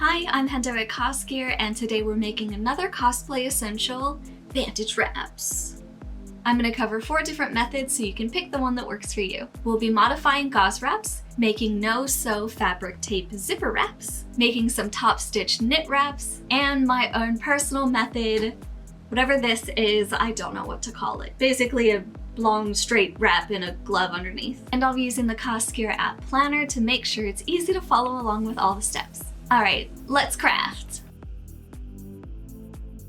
Hi, I'm Hendo at Cosgear, and today we're making another cosplay essential, bandage wraps. I'm going to cover 4 different methods so you can pick the one that works for you. We'll be modifying gauze wraps, making no-sew fabric tape zipper wraps, making some top stitch knit wraps, and my own personal method, whatever this is, I don't know what to call it. Basically a long straight wrap in a glove underneath. And I'll be using the Cosgear app planner to make sure it's easy to follow along with all the steps. Alright, let's craft!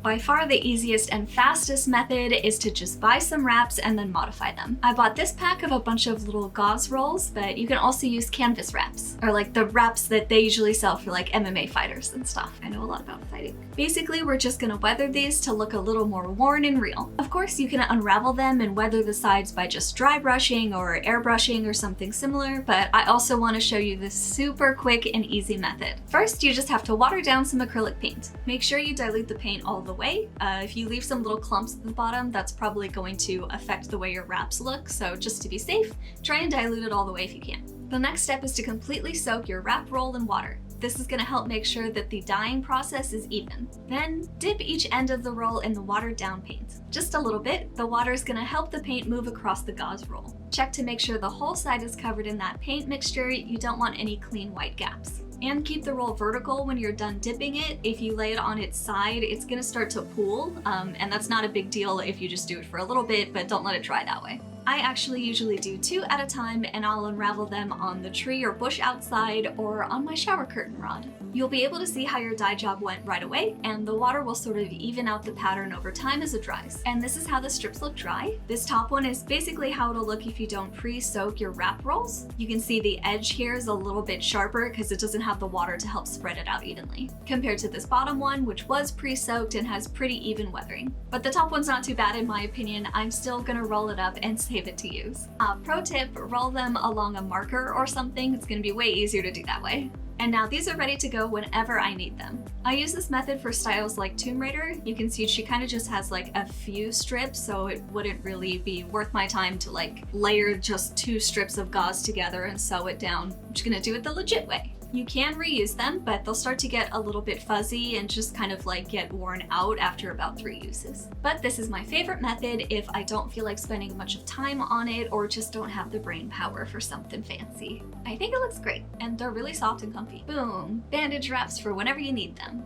By far the easiest and fastest method is to just buy some wraps and then modify them. I bought this pack of a bunch of little gauze rolls, but you can also use canvas wraps, or like the wraps that they usually sell for like MMA fighters and stuff. I know a lot about fighting. Basically, we're just gonna weather these to look a little more worn and real. Of course, you can unravel them and weather the sides by just dry brushing or airbrushing or something similar, but I also want to show you this super quick and easy method. First, you just have to water down some acrylic paint. Make sure you dilute the paint all the way. If you leave some little clumps at the bottom, that's probably going to affect the way your wraps look, so just to be safe, try and dilute it all the way if you can. The next step is to completely soak your wrap roll in water. This is going to help make sure that the dyeing process is even. Then dip each end of the roll in the watered down paint. Just a little bit, the water is going to help the paint move across the gauze roll. Check to make sure the whole side is covered in that paint mixture. You don't want any clean white gaps. And keep the roll vertical when you're done dipping it. If you lay it on its side, it's gonna start to pool, and that's not a big deal if you just do it for a little bit, but don't let it dry that way. I actually usually do 2 at a time, and I'll unravel them on the tree or bush outside or on my shower curtain rod. You'll be able to see how your dye job went right away, and the water will sort of even out the pattern over time as it dries. And this is how the strips look dry. This top one is basically how it'll look if you don't pre-soak your wrap rolls. You can see the edge here is a little bit sharper because it doesn't have the water to help spread it out evenly, compared to this bottom one, which was pre-soaked and has pretty even weathering. But the top one's not too bad in my opinion. I'm still gonna roll it up and save it to use. Pro tip, roll them along a marker or something. It's gonna be way easier to do that way. And now these are ready to go whenever I need them. I use this method for styles like Tomb Raider. You can see she kind of just has like a few strips, so it wouldn't really be worth my time to like layer just 2 strips of gauze together and sew it down. I'm just gonna do it the legit way. You can reuse them, but they'll start to get a little bit fuzzy and just kind of like get worn out after about 3 uses. But this is my favorite method if I don't feel like spending much of time on it or just don't have the brain power for something fancy. I think it looks great, and they're really soft and comfy. Boom, bandage wraps for whenever you need them.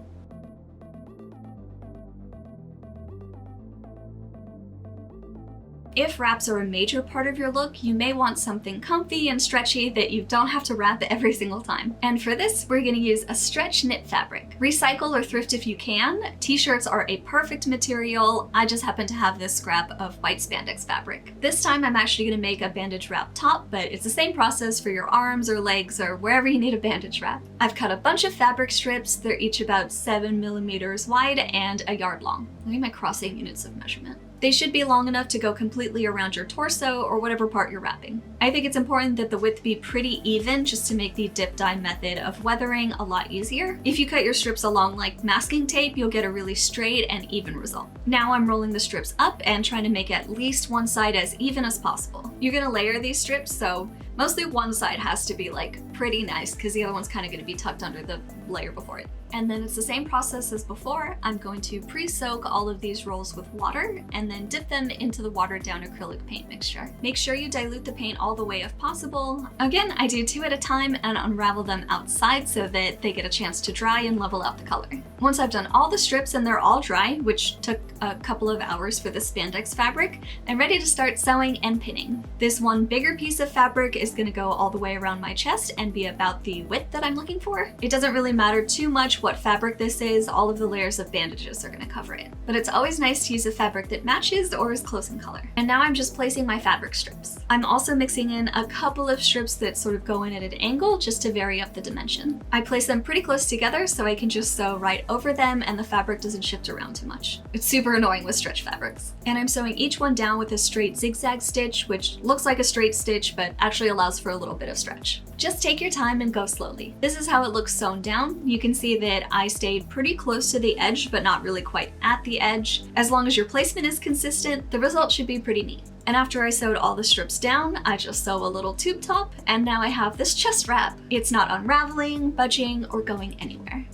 If wraps are a major part of your look, you may want something comfy and stretchy that you don't have to wrap every single time. And for this, we're gonna use a stretch knit fabric. Recycle or thrift if you can. T-shirts are a perfect material. I just happen to have this scrap of white spandex fabric. This time I'm actually gonna make a bandage wrap top, but it's the same process for your arms or legs or wherever you need a bandage wrap. I've cut a bunch of fabric strips. They're each about 7 millimeters wide and a yard long. Look at my crossing units of measurement. They should be long enough to go completely around your torso or whatever part you're wrapping. I think it's important that the width be pretty even just to make the dip dye method of weathering a lot easier. If you cut your strips along like masking tape, you'll get a really straight and even result. Now I'm rolling the strips up and trying to make at least one side as even as possible. You're gonna layer these strips, so mostly one side has to be like pretty nice because the other one's kind of gonna be tucked under the layer before it. And then it's the same process as before. I'm going to pre-soak all of these rolls with water and then dip them into the watered down acrylic paint mixture. Make sure you dilute the paint all the way if possible. Again, I do 2 at a time and unravel them outside so that they get a chance to dry and level out the color. Once I've done all the strips and they're all dry, which took a couple of hours for the spandex fabric, I'm ready to start sewing and pinning. This one bigger piece of fabric is gonna go all the way around my chest and be about the width that I'm looking for. It doesn't really matter too much what fabric this is, all of the layers of bandages are gonna cover it. But it's always nice to use a fabric that matches or is close in color. And now I'm just placing my fabric strips. I'm also mixing in a couple of strips that sort of go in at an angle just to vary up the dimension. I place them pretty close together so I can just sew right over them and the fabric doesn't shift around too much. It's super annoying with stretch fabrics. And I'm sewing each one down with a straight zigzag stitch, which looks like a straight stitch but actually allows for a little bit of stretch. Just take your time and go slowly. This is how it looks sewn down. You can see that I stayed pretty close to the edge, but not really quite at the edge. As long as your placement is consistent, the result should be pretty neat. And after I sewed all the strips down, I just sew a little tube top, and now I have this chest wrap. It's not unraveling, budging, or going anywhere.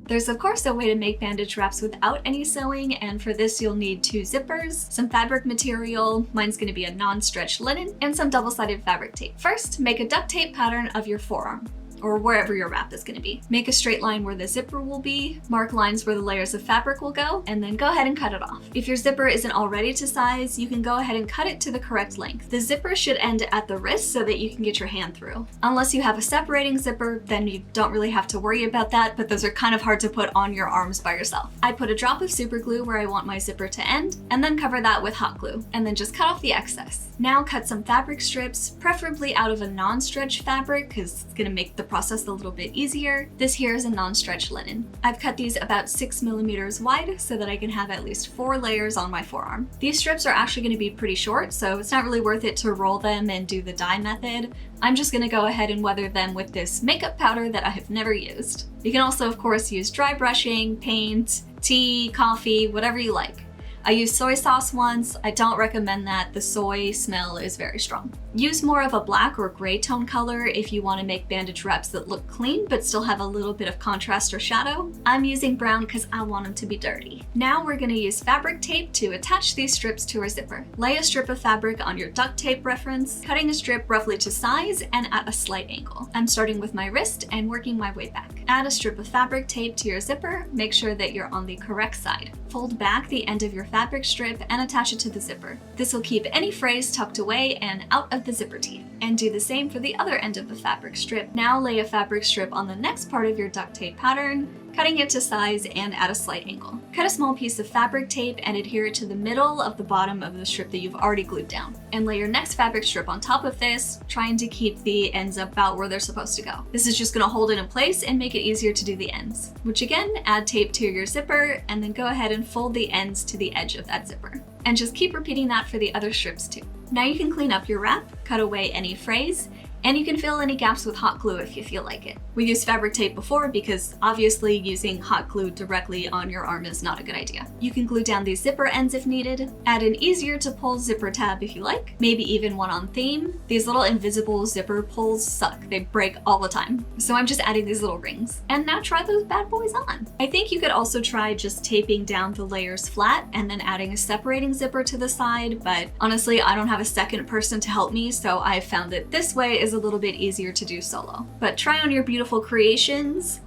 There's of course a way to make bandage wraps without any sewing, and for this you'll need 2 zippers, some fabric material, mine's going to be a non-stretch linen, and some double-sided fabric tape. First, make a duct tape pattern of your forearm, or wherever your wrap is going to be. Make a straight line where the zipper will be, mark lines where the layers of fabric will go, and then go ahead and cut it off. If your zipper isn't already to size, you can go ahead and cut it to the correct length. The zipper should end at the wrist so that you can get your hand through. Unless you have a separating zipper, then you don't really have to worry about that, but those are kind of hard to put on your arms by yourself. I put a drop of super glue where I want my zipper to end, and then cover that with hot glue, and then just cut off the excess. Now cut some fabric strips, preferably out of a non-stretch fabric because it's going to make the process a little bit easier. This here is a non-stretch linen. I've cut these about 6 millimeters wide so that I can have at least 4 layers on my forearm. These strips are actually going to be pretty short, so it's not really worth it to roll them and do the dye method. I'm just going to go ahead and weather them with this makeup powder that I have never used. You can also of course use dry brushing, paint, tea, coffee, whatever you like. I used soy sauce once. I don't recommend that. The soy smell is very strong. Use more of a black or gray tone color if you want to make bandage wraps that look clean but still have a little bit of contrast or shadow. I'm using brown because I want them to be dirty. Now we're going to use fabric tape to attach these strips to our zipper. Lay a strip of fabric on your duct tape reference, cutting a strip roughly to size and at a slight angle. I'm starting with my wrist and working my way back. Add a strip of fabric tape to your zipper. Make sure that you're on the correct side. Fold back the end of your fabric strip and attach it to the zipper. This will keep any frays tucked away and out of the zipper teeth. And do the same for the other end of the fabric strip. Now lay a fabric strip on the next part of your duct tape pattern, cutting it to size and at a slight angle. Cut a small piece of fabric tape and adhere it to the middle of the bottom of the strip that you've already glued down. And lay your next fabric strip on top of this, trying to keep the ends about where they're supposed to go. This is just going to hold it in place and make it easier to do the ends. Which again, add tape to your zipper and then go ahead and fold the ends to the edge of that zipper. And just keep repeating that for the other strips too. Now you can clean up your wrap, cut away any frays, and you can fill any gaps with hot glue if you feel like it. We used fabric tape before because obviously using hot glue directly on your arm is not a good idea. You can glue down these zipper ends if needed, add an easier to pull zipper tab if you like, maybe even one on theme. These little invisible zipper pulls suck, they break all the time. So I'm just adding these little rings. And now try those bad boys on. I think you could also try just taping down the layers flat and then adding a separating zipper to the side, but honestly I don't have a second person to help me, so I've found that this way is a little bit easier to do solo. But try on your beautiful creations.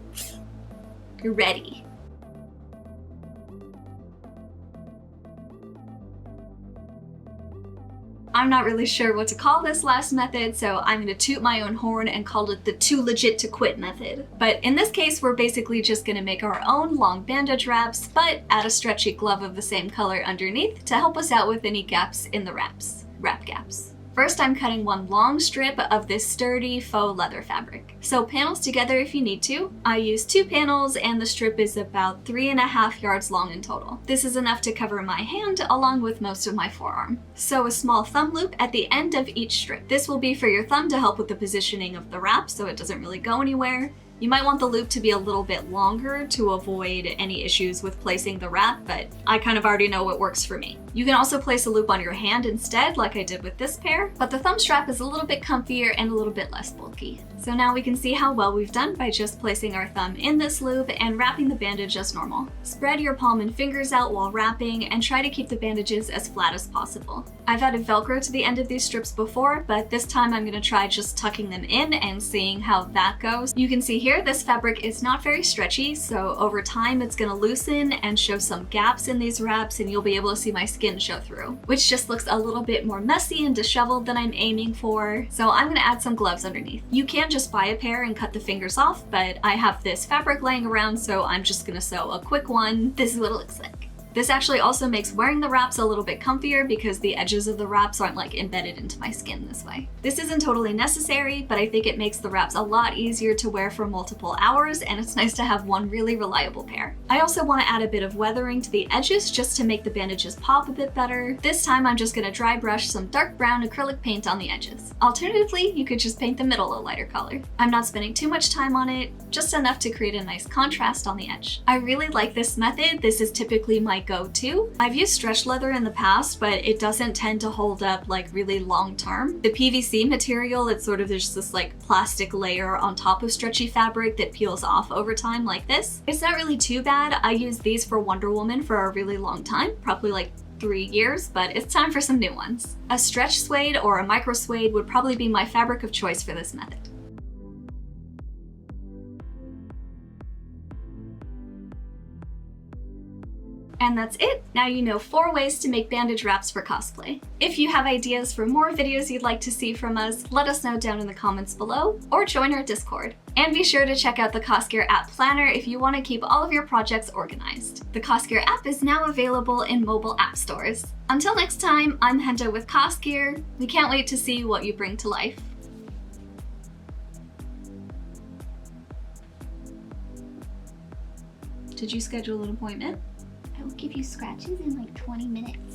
You're ready. I'm not really sure what to call this last method, so I'm gonna toot my own horn and call it the too legit to quit method. But in this case, we're basically just gonna make our own long bandage wraps, but add a stretchy glove of the same color underneath to help us out with any gaps in the wrap gaps. First, I'm cutting one long strip of this sturdy faux leather fabric. Sew panels together if you need to. I used 2 panels and the strip is about 3.5 yards long in total. This is enough to cover my hand along with most of my forearm. Sew a small thumb loop at the end of each strip. This will be for your thumb to help with the positioning of the wrap so it doesn't really go anywhere. You might want the loop to be a little bit longer to avoid any issues with placing the wrap, but I kind of already know what works for me. You can also place a loop on your hand instead, like I did with this pair, but the thumb strap is a little bit comfier and a little bit less bulky. So now we can see how well we've done by just placing our thumb in this loop and wrapping the bandage as normal. Spread your palm and fingers out while wrapping and try to keep the bandages as flat as possible. I've added Velcro to the end of these strips before, but this time I'm going to try just tucking them in and seeing how that goes. You can see here this fabric is not very stretchy, so over time it's going to loosen and show some gaps in these wraps and you'll be able to see my skin show through, which just looks a little bit more messy and disheveled than I'm aiming for. So I'm going to add some gloves underneath. You can just buy a pair and cut the fingers off, but I have this fabric laying around, so I'm just going to sew a quick one. This is what it looks like. This actually also makes wearing the wraps a little bit comfier because the edges of the wraps aren't like embedded into my skin this way. This isn't totally necessary, but I think it makes the wraps a lot easier to wear for multiple hours, and it's nice to have one really reliable pair. I also want to add a bit of weathering to the edges just to make the bandages pop a bit better. This time I'm just going to dry brush some dark brown acrylic paint on the edges. Alternatively, you could just paint the middle a lighter color. I'm not spending too much time on it, just enough to create a nice contrast on the edge. I really like this method. This is typically my my go-to. I've used stretch leather in the past, but it doesn't tend to hold up like really long term. The PVC material, it's sort of just this like plastic layer on top of stretchy fabric that peels off over time like this. It's not really too bad. I used these for Wonder Woman for a really long time, probably like 3 years, but it's time for some new ones. A stretch suede or a micro suede would probably be my fabric of choice for this method. And that's it! Now you know 4 ways to make bandage wraps for cosplay. If you have ideas for more videos you'd like to see from us, let us know down in the comments below, or join our Discord. And be sure to check out the Cosgear app planner if you want to keep all of your projects organized. The Cosgear app is now available in mobile app stores. Until next time, I'm Henda with Cosgear. We can't wait to see what you bring to life. Did you schedule an appointment? I will give you scratches in like 20 minutes.